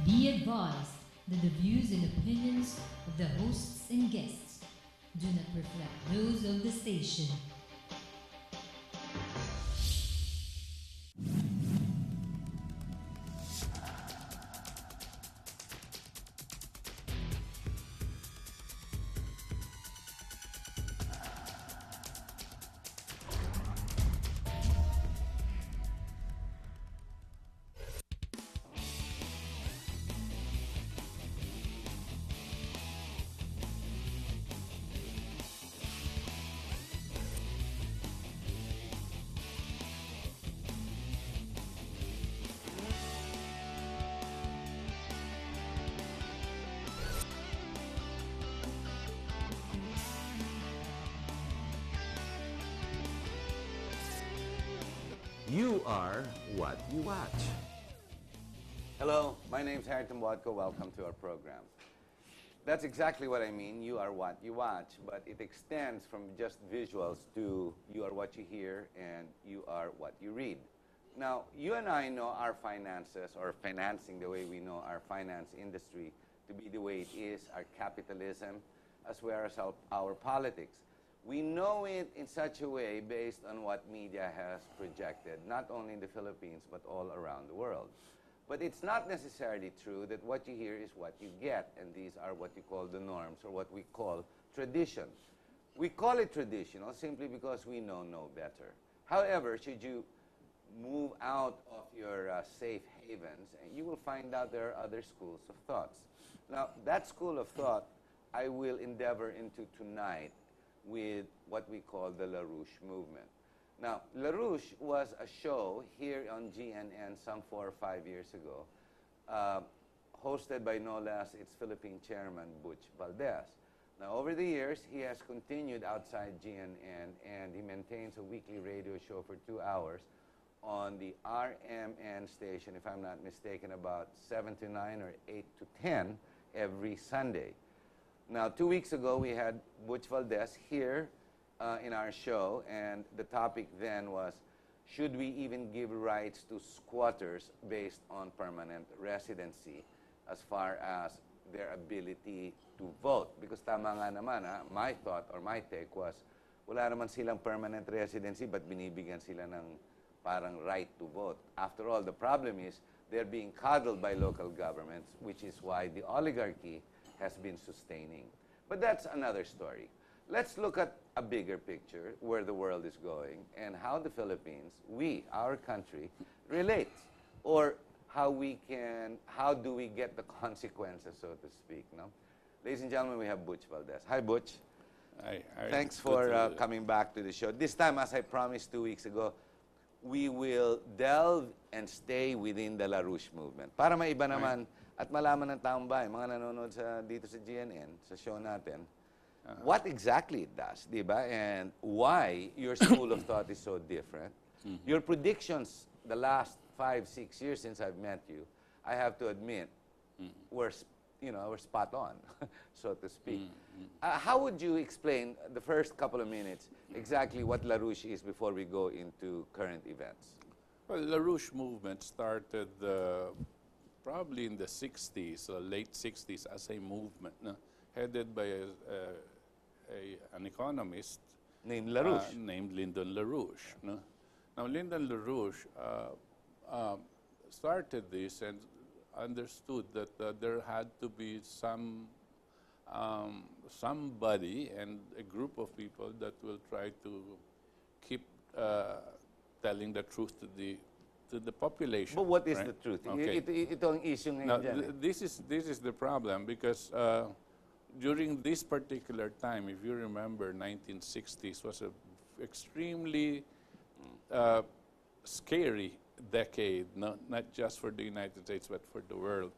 Be advised that the views and opinions of the hosts and guests do not reflect those of the station. You are what you watch. Hello, my name's Harrington Wadko. Welcome to our program. That's exactly what I mean. You are what you watch, but it extends from just visuals to you are what you hear and you are what you read. Now, you and I know our finances, or financing the way we know our finance industry to be the way it is, our capitalism, as well as our politics. We know it in such a way based on what media has projected, not only in the Philippines, but all around the world. But it's not necessarily true that what you hear is what you get, and these are what you call the norms, or what we call tradition. We call it traditional simply because we know no better. However, should you move out of your safe havens, and you will find out there are other schools of thoughts. Now, that school of thought I will endeavor into tonight with what we call the ROUCH Movement. Now, ROUCH was a show here on GNN some 4 or 5 years ago, hosted by no less its Philippine chairman, Butch, Valdez. Now, over the years, he has continued outside GNN, and he maintains a weekly radio show for 2 hours on the RMN station, if I'm not mistaken, about 7 to 9 or 8 to 10 every Sunday. Now, 2 weeks ago, we had Butch Valdez here in our show, and the topic then was, should we even give rights to squatters based on permanent residency as far as their ability to vote? Because tama nga naman, my thought or my take was, wala naman silang permanent residency, but binibigyan sila ng parang right to vote. After all, the problem is they're being coddled by local governments, which is why the oligarchy has been sustaining. But that's another story. Let's look at a bigger picture, where the world is going, and how the Philippines, our country, relates, or how do we get the consequences, so to speak, no? Ladies and gentlemen, we have Butch Valdez. Hi, Butch. Hi. Thanks for coming back to the show. This time, as I promised 2 weeks ago, we will delve and stay within the ROUCH movement. Para maiba naman, at malaman ng taong bayan, mga nanonood dito sa GNN, sa show natin, what exactly it does, di ba? And why your school of thought is so different. Your predictions the last 5, 6 years since I've met you, I have to admit, were spot on, so to speak. How would you explain the first couple of minutes exactly what ROUCH is before we go into current events? Well, the ROUCH movement started probably in the 60s, late 60s, as a movement headed by an economist named LaRouche. Named Lyndon LaRouche. No? Now, Lyndon LaRouche started this and understood that there had to be somebody and a group of people that will try to keep telling the truth to the population. But what is right? the truth? Okay. Itong issue Now, ngayon this is the problem, because during this particular time, if you remember, 1960s was an extremely scary decade, not just for the United States, but for the world.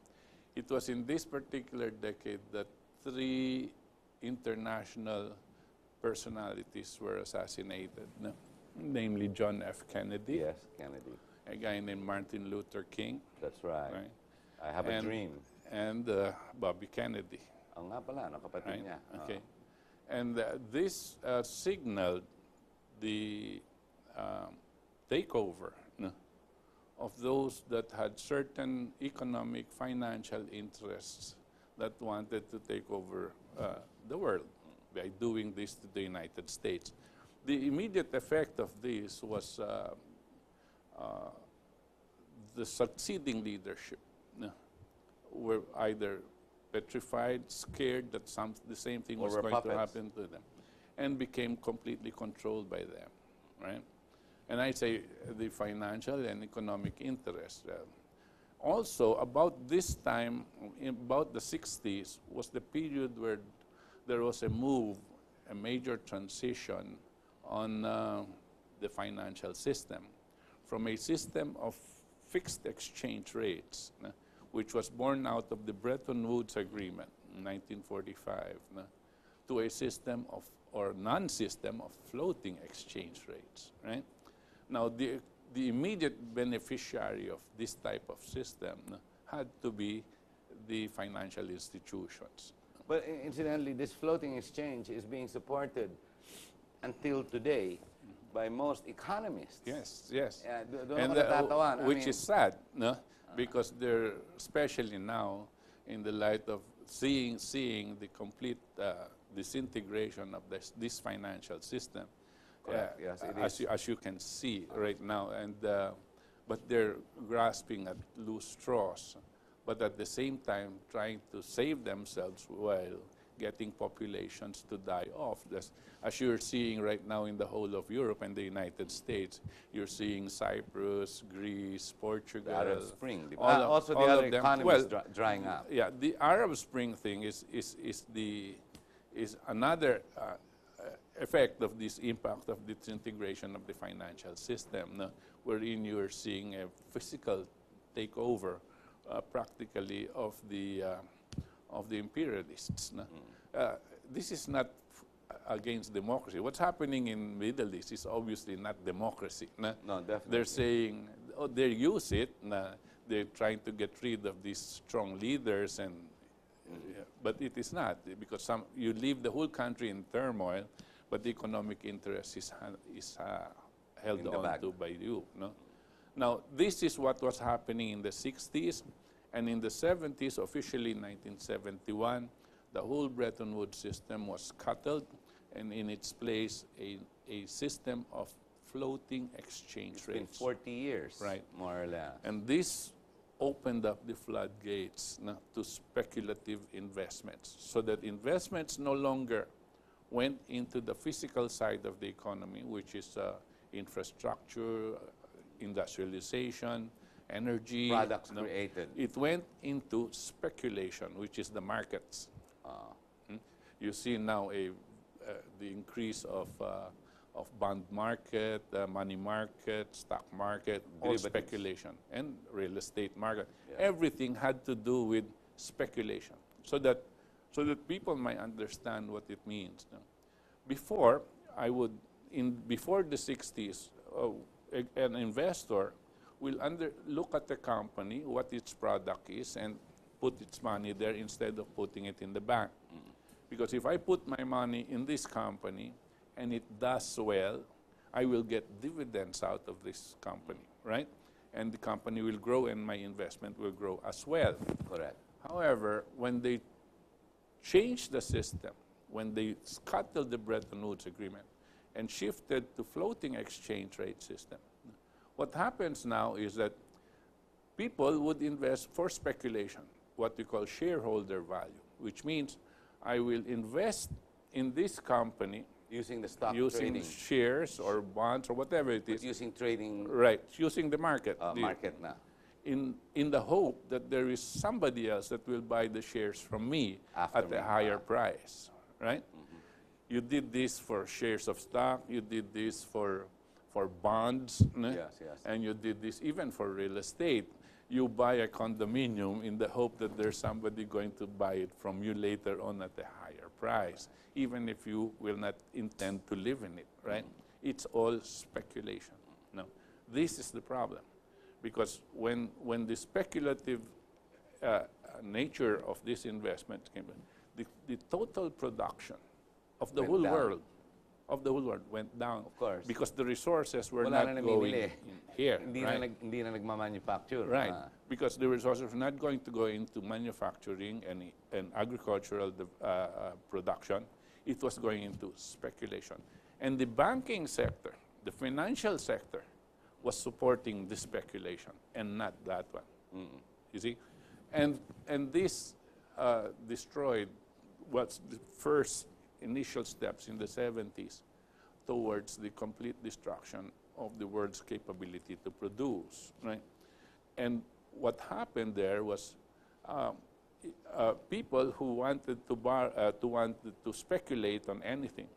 It was in this particular decade that 3 international personalities were assassinated, namely John F. Kennedy. Yes, Kennedy. A guy named Martin Luther King. That's right. Right? I have a dream. And Bobby Kennedy. Ang nga pala, kapatid Right? niya. Okay. And this signaled the takeover of those that had certain economic, financial interests that wanted to take over the world by doing this to the United States. The immediate effect of this was the succeeding leadership were either petrified, scared that the same thing was going to happen to them, and became completely controlled by them, right? And I say the financial and economic interest. Also, about this time, about the 60s, was the period where there was a move, a major transition on the financial system from a system of fixed exchange rates, which was born out of the Bretton Woods Agreement in 1945, to a system of, or non-system of floating exchange rates, right? Now, the immediate beneficiary of this type of system had to be the financial institutions. But incidentally, this floating exchange is being supported until today by most economists. Yes, yes. And which is sad, no? Because they're, especially now, in the light of seeing the complete disintegration of this financial system. Yes, it is. As you can see right now, and but they're grasping at loose straws, but at the same time trying to save themselves while getting populations to die off. As you're seeing right now in the whole of Europe and the United States, you're seeing Cyprus, Greece, Portugal. The Arab Spring. Also the other economies drying up. Yeah, the Arab Spring thing is another effect of this impact of the disintegration of the financial system, wherein you're seeing a physical takeover practically of the imperialists. This is not against democracy. What's happening in Middle East is obviously not democracy. No, definitely. They're saying, they use it. They're trying to get rid of these strong leaders, and but it is not, because you leave the whole country in turmoil, but the economic interest is held on to by you. Now, this is what was happening in the 60s, and in the 70s, officially in 1971, the whole Bretton Woods system was scuttled, and in its place, a system of floating exchange rates. It's been 40 years, right, more or less. And this opened up the floodgates to speculative investments, so that investments no longer went into the physical side of the economy, which is infrastructure, industrialization, energy. Products created. It went into speculation, which is the markets. You see now the increase of bond market, money market, stock market, all speculation, and real estate market. Yeah. Everything had to do with speculation, so that people might understand what it means. Before before the 60s, an investor will look at the company, what its product is, and put its money there instead of putting it in the bank. Because if I put my money in this company and it does well, I will get dividends out of this company, right? And the company will grow and my investment will grow as well. Correct. However, when they changed the system, when they scuttled the Bretton Woods Agreement and shifted to floating exchange rate system, what happens now is that people would invest for speculation, what we call shareholder value, which means I will invest in this company using the stock using trading. shares or bonds or whatever it is. But using trading. Right, using the market. Market now. In the hope that there is somebody else that will buy the shares from me at a higher price, right? You did this for shares of stock, you did this for bonds, yes. And you did this even for real estate. You buy a condominium in the hope that there's somebody going to buy it from you later on at a higher price, even if you will not intend to live in it, right? It's all speculation. No, this is the problem, because when the speculative nature of this investment came in, the total production of the whole world of the whole world went down. Of course. Because the resources were Wala not na going namimili. in here. Right? Hindi na nagmamanufacture. Right, because the resources were not going to go into manufacturing and agricultural production. It was going into speculation. And the banking sector, the financial sector, was supporting the speculation and not that one. You see? And this destroyed what's the first initial steps in the 70s towards the complete destruction of the world's capability to produce, right? And what happened there was people who wanted to speculate on anything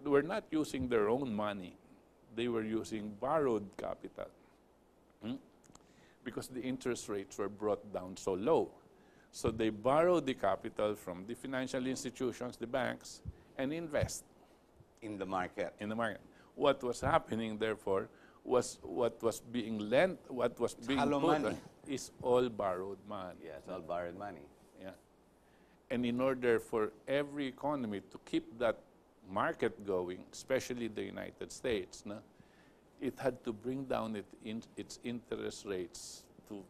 were not using their own money. They were using borrowed capital because the interest rates were brought down so low. So they borrowed the capital from the financial institutions, the banks, and invest in the market. in the market. What was happening, therefore, was what was being lent, what was being Hollow put money. is all borrowed money. Yeah, it's all borrowed money. Yeah. And in order for every economy to keep that market going, especially the United States, no, it had to bring down its interest rates to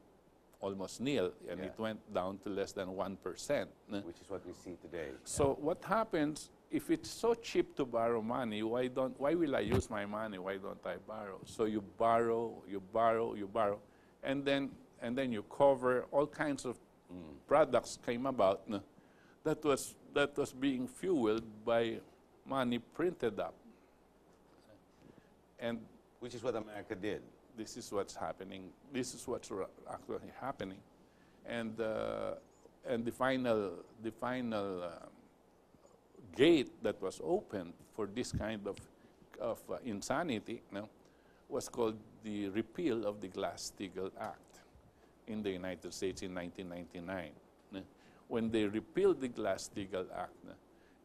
almost nil, and it went down to less than 1%. No? Which is what we see today. So what happens if it's so cheap to borrow money? Why will I use my money? Why don't I borrow? So you borrow, and then you cover all kinds of products came about. No? That was being fueled by money printed up, and Which is what America did. this is what's happening. This is what's actually happening, and the final gate that was opened for this kind of insanity, no, was called the repeal of the Glass-Steagall Act in the United States in 1999. No. When they repealed the Glass-Steagall Act, no,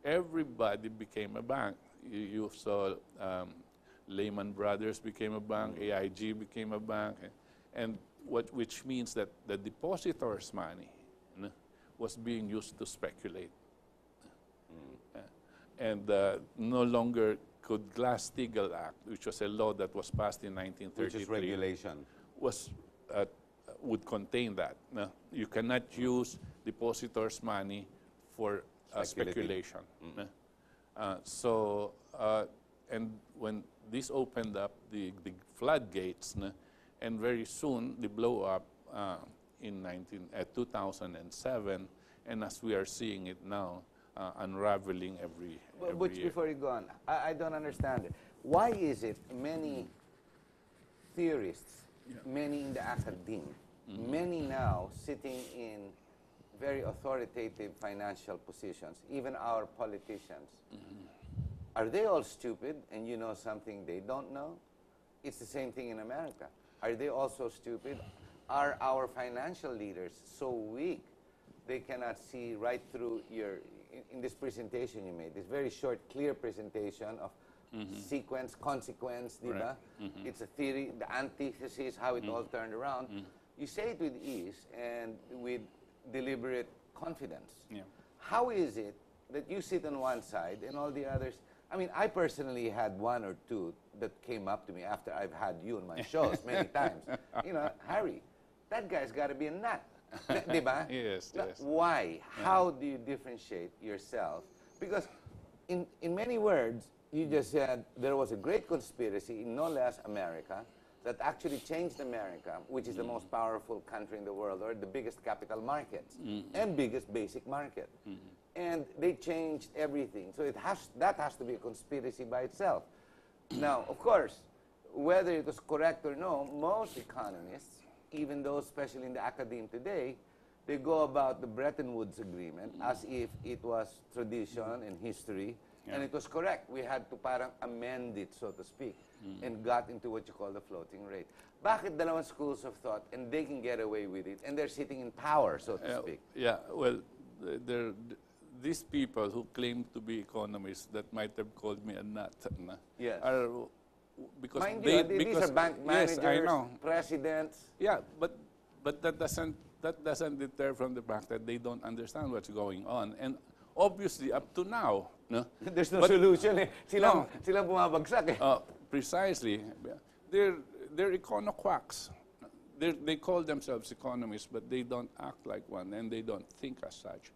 everybody became a bank. You saw Lehman Brothers became a bank, AIG became a bank, and which means that the depositors' money, no, was being used to speculate. And no longer could Glass-Steagall Act, which was a law that was passed in 1933, Which is regulation. would contain that. No, you cannot use depositors' money for speculation. No? And when this opened up the floodgates, no, and very soon the blow up in 2007, and as we are seeing it now, unraveling every Butch, year. before you go on, I don't understand it. Why is it many theorists, many in the academe, many now sitting in very authoritative financial positions, even our politicians, are they all stupid and you know something they don't know? It's the same thing in America. Are they also stupid? Are our financial leaders so weak they cannot see right through your, in this presentation you made, this very short, clear presentation of sequence, consequence, di ba? It's a theory, the antithesis, how it all turned around. You say it with ease and with deliberate confidence. Yeah. How is it that you sit on one side and all the others? I mean, I personally had one or two that came up to me after I've had you on my shows many times. You know, Harry, that guy's got to be a nut. Di ba? Yes, Now, yes. why? How do you differentiate yourself? Because in many words, you just said there was a great conspiracy in no less America that actually changed America, which is the most powerful country in the world, or the biggest capital market and biggest basic market. And they changed everything. So that has to be a conspiracy by itself. Now, of course, whether it was correct or no, most economists, even those especially in the academe today, they go about the Bretton Woods Agreement as if it was tradition and history, and it was correct. We had to parang amend it, so to speak, and got into what you call the floating rate. Bakit dalawang schools of thought, and they can get away with it, and they're sitting in power, so to speak? Yeah, well, these people who claim to be economists that might have called me a nut, Yes. are because Mind they, you, these are bank managers, yes, I know. presidents. Yeah, but that doesn't deter from the fact that they don't understand what's going on. And obviously, up to now, no? There's no But- solution eh. No. Silang bumabagsak eh. Precisely. They're econo-quacks. They call themselves economists, but they don't act like one, and they don't think as such.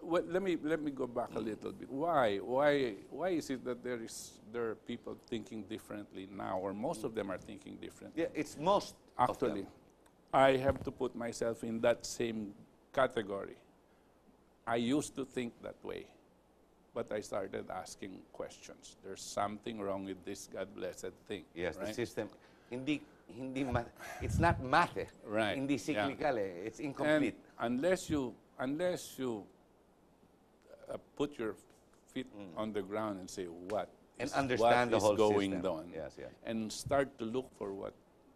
Let me go back a little bit. Why is it that there are people thinking differently now, or most of them are thinking differently? Yeah, it's most Actually, of them. I have to put myself in that same category. I used to think that way, but I started asking questions. There's something wrong with this God blessed thing. Yes, right? the system. It's not math eh. Right, Hindi yeah. cyclical eh. It's incomplete. And unless you put your feet on the ground and say And understand the whole going system. on, Yes, yes. and start to look for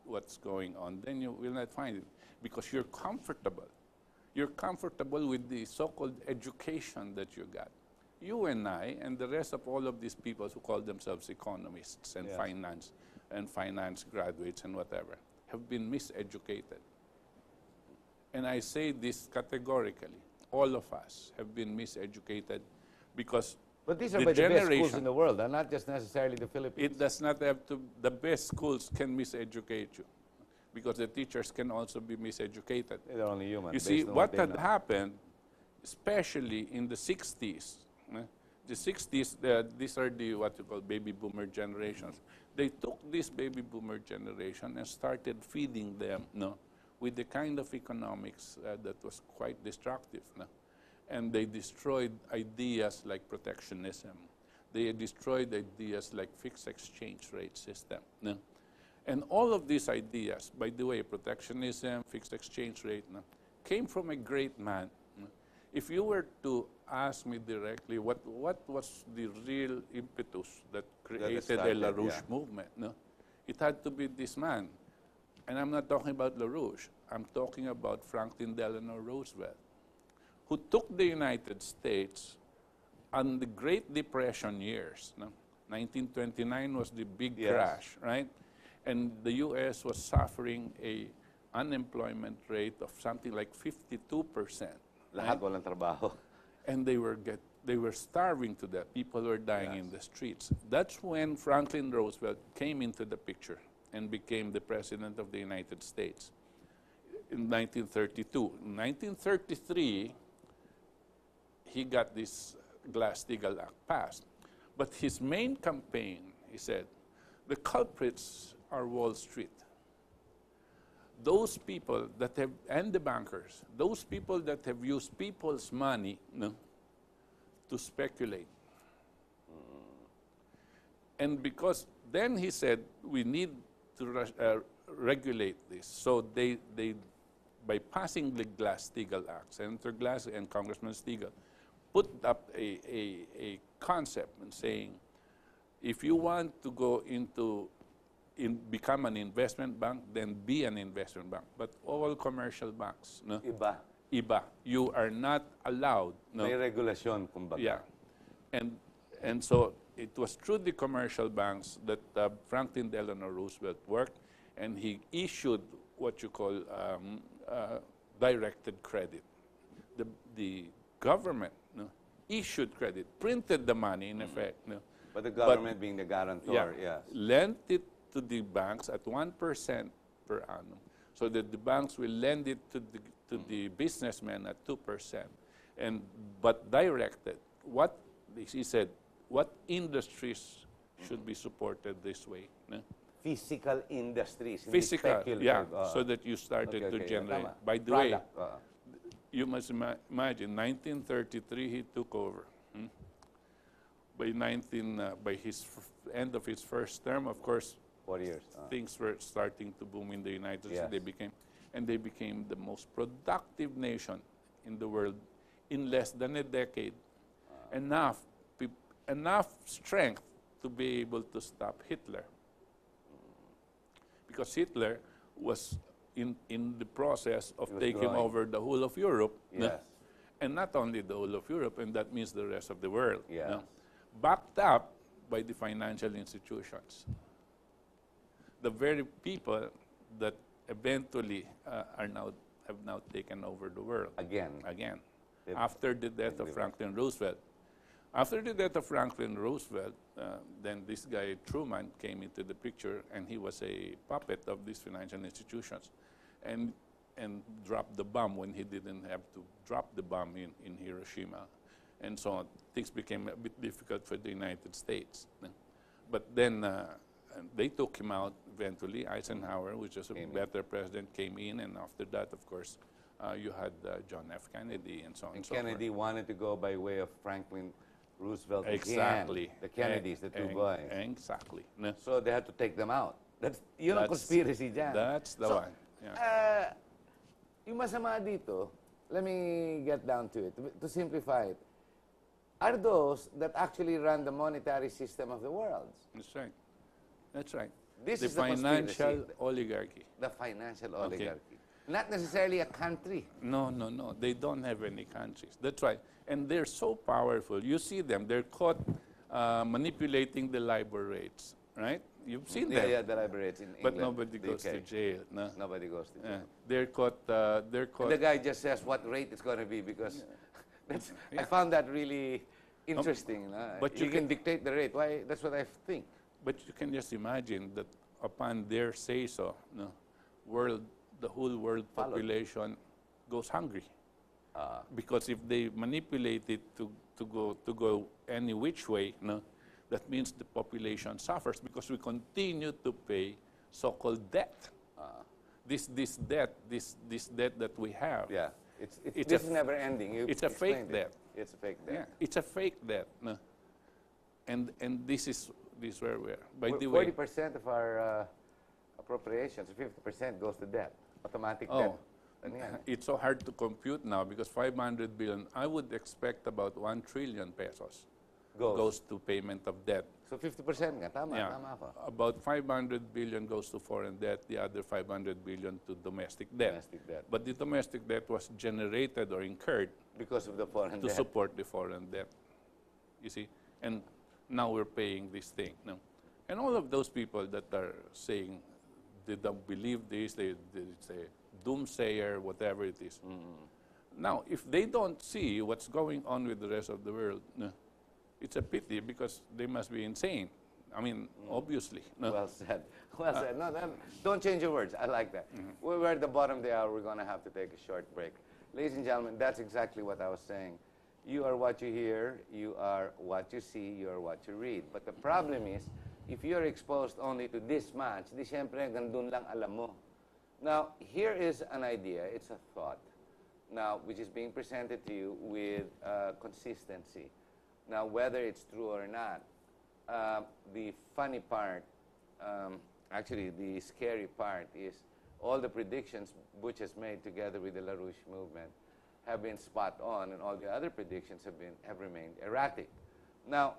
what's going on, then you will not find it because you're comfortable. You're comfortable with the so-called education that you got. You and I and the rest of all of these people who call themselves economists and Yes. finance graduates and whatever have been miseducated. And I say this categorically. All of us have been miseducated because But these are the by the best schools generation- in the world, and not just necessarily the Philippines. it does not have to, the best schools can miseducate you because the teachers can also be miseducated. They're only human. You see, based on what they had know. happened, especially in the 60s, the 60s, these are the what you call baby boomer generations. They took this baby boomer generation and started feeding them with the kind of economics that was quite destructive. And they destroyed ideas like protectionism. They destroyed ideas like fixed exchange rate system. And all of these ideas, by the way, protectionism, fixed exchange rate, came from a great man. If you were to ask me directly what was the real impetus that created started, the ROUCH yeah. movement, it had to be this man. And I'm not talking about LaRouche. I'm talking about Franklin Delano Roosevelt, who took the United States on the Great Depression years. 1929 was the big Yes. crash, right? And the U.S. was suffering a unemployment rate of something like 52%. Lahat walang trabaho. And they were starving to death. People were dying in the streets. That's when Franklin Roosevelt came into the picture and became the President of the United States in 1932. In 1933, he got this Glass-Steagall Act passed. But his main campaign, he said, the culprits are Wall Street. Those people that have, and the bankers, those people that have used people's money to speculate. And because then he said, we need to regulate this. So they by passing the Glass-Steagall Act, Senator Glass and Congressman Steagall put up a concept and saying, if you want to go become an investment bank, then be an investment bank. But all commercial banks, iba. You are not allowed. May regulasyon, kumbaga. Yeah. And so it was through the commercial banks that Franklin Delano Roosevelt worked, and he issued what you call directed credit. The government issued credit, printed the money in effect. But the government being the guarantor, yes. Lent it to the banks at 1% per annum, so that the banks will lend it to the businessmen at 2%, but directed. He said, what industries should be supported this way? Physical industries. hindi Physical, speculative. yeah, so that you started to generate. Tama. By the way, Product, you must imagine, 1933 he took over. By his end of his first term, of course, 4 years. things were starting to boom in the United States. Yes. They became the most productive nation in the world in less than a decade. Enough strength to be able to stop Hitler. Because Hitler was in the process of taking growing. over the whole of Europe. Yes. And not only the whole of Europe, and that means the rest of the world. Yes. Backed up by the financial institutions. The very people that eventually have now taken over the world. Again. after the death of Franklin Roosevelt. After the death of Franklin Roosevelt, then this guy Truman came into the picture, and he was a puppet of these financial institutions, and dropped the bomb when he didn't have to drop the bomb in Hiroshima, and so on. Things became a bit difficult for the United States. But then they took him out eventually. Eisenhower, which was a better president, came in, and after that, of course, you had John F. Kennedy and so on and so Kennedy wanted to go by way of Franklin Roosevelt Exactly. again. The Kennedys, the two boys. Exactly. No. So they had to take them out. That's, yun ang conspiracy dyan. That's the one. Yeah. Yung masama dito, let me get down to it, to simplify it, are those that actually run the monetary system of the world. That's right. That's right. This the is the financial oligarchy. The financial oligarchy. Not necessarily a country. No, no, no. They don't have any countries. That's right. And they're so powerful. You see them. They're caught manipulating the LIBOR rates, right? You've seen them. Yeah, the LIBOR rates in England. But nobody goes to jail. No. Nobody goes to jail. They're caught. They're caught. The guy just says what rate it's going to be because that's, I found that really interesting. But you can dictate the rate. Why? That's what I think. But you can just imagine that upon their say-so, no, the whole world population goes hungry. Because if they manipulate it to go any which way, no, that means the population suffers because we continue to pay so-called debt. This debt that we have. Yeah, it's never ending. It's a fake debt. It's a fake debt. Yeah, it's a fake debt. No? And this is where we are. By the way, 40% of our appropriations, 50% goes to debt, automatic debt. It's so hard to compute now because 500 billion, I would expect about 1 trillion pesos goes to payment of debt. So 50% nga, tama, Yeah. tama ako. About 500 billion goes to foreign debt, the other 500 billion to domestic debt. Domestic debt. But the domestic debt was generated or incurred Because of the foreign to debt. support the foreign debt. You see? And now we're paying this thing. No? And all of those people that are saying they don't believe this, they say doomsayer, whatever it is. Now, if they don't see what's going on with the rest of the world, no, it's a pity because they must be insane. I mean, obviously. No? Well said. Well said. No, don't change your words. I like that. We're at the bottom of the hour. We're going to have to take a short break. Ladies and gentlemen, that's exactly what I was saying. You are what you hear. You are what you see. You are what you read. But the problem is, if you're exposed only to this much, di syempre gandun lang alam mo. Now, here is an idea. It's a thought. Now, which is being presented to you with consistency. Now, whether it's true or not, the funny part, actually the scary part is all the predictions Butch has made together with the ROUCH Movement have been spot on, and all the other predictions have remained erratic. Now,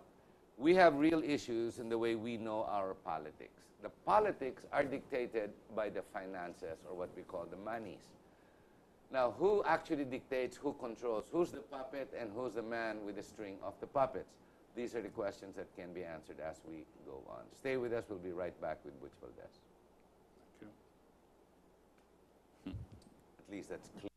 we have real issues in the way we know our politics. The politics are dictated by the finances, or what we call the monies. Now, who actually dictates, who controls, who's the puppet, and who's the man with the string of the puppets? These are the questions that can be answered as we go on. Stay with us. We'll be right back with Butch Valdez. Thank you. At least that's clear.